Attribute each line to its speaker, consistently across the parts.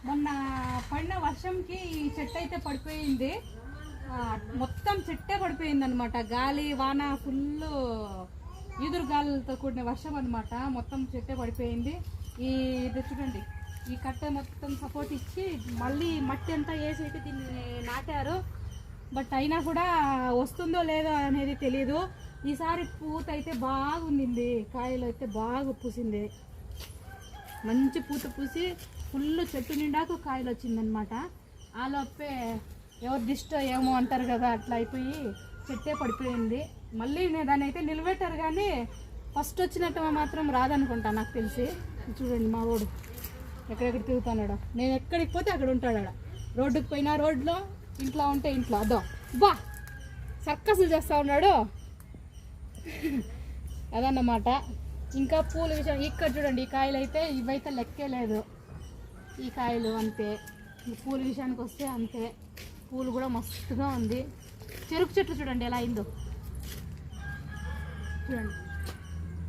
Speaker 1: మొన్న పడిన వర్షంకి ఈ చెట్టు అయితే పడిపోయింది. మొత్తం చెట్టే పడిపోయింది అనమాట. గాలి వాన ఫుల్ ఈదురు గాలులతో కూడిన వర్షం అనమాట. మొత్తం చెట్టే పడిపోయింది. ఇది చూడండి, ఈ కట్టె మొత్తం సపోర్ట్ ఇచ్చి మళ్ళీ మట్టి అంతా వేసి అయితే దీన్ని నాటారు. బట్ అయినా కూడా వస్తుందో లేదో అనేది తెలియదు. ఈసారి పూత అయితే బాగుంది, కాయలు అయితే బాగా పూసింది. మంచి పూత పూసి ఫుల్ చెట్టు నిండాకు కాయలు వచ్చిందనమాట. ఆ లోపే ఎవరు దిష్ట ఏమో అంటారు కదా, అట్లా అయిపోయి చెట్టే పడిపోయింది. మళ్ళీ దాన్ని అయితే నిలబెట్టారు కానీ ఫస్ట్ వచ్చినట్టు మాత్రం రాదనుకుంటా నాకు తెలిసి. చూడండి మా వాడు ఎక్కడెక్కడ తిరుగుతున్నాడు. నేను ఎక్కడికి పోతే అక్కడ ఉంటాడు. రోడ్డుకి పోయినా రోడ్లో, ఇంట్లో ఉంటే ఇంట్లో. అదో బా సర్కస్లు చేస్తూ ఉన్నాడు. అదన్నమాట. ఇంకా పూల విషయం ఇక్కడ చూడండి, ఈ కాయలు అయితే ఇవైతే లెక్కే లేదు. ఈ కాయలు అంతే. ఈ పూల విషయానికి వస్తే అంతే. పూలు కూడా మస్తుగా ఉంది. చెరుకు చెట్లు చూడండి ఎలా అయిందో. చూడండి,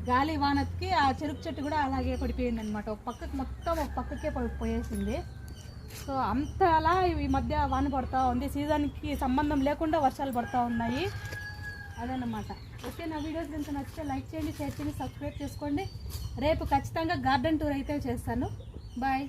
Speaker 1: గాలి వానకి ఆ చెరుకు చెట్టు కూడా అలాగే పడిపోయింది అనమాట. ఒక పక్కకి మొత్తం ఒక పక్కకే పోయేసింది. సో అంత అలా ఈ మధ్య వాన పడుతూ ఉంది. సీజన్కి సంబంధం లేకుండా వర్షాలు పడుతూ ఉన్నాయి. అదన్నమాట. ఓకే, నా వీడియోస్ కనుక నచ్చితే లైక్ చేయండి, షేర్ చేయండి, సబ్స్క్రైబ్ చేసుకోండి. రేపు ఖచ్చితంగా గార్డెన్ టూర్ అయితే చేస్తాను. బాయ్.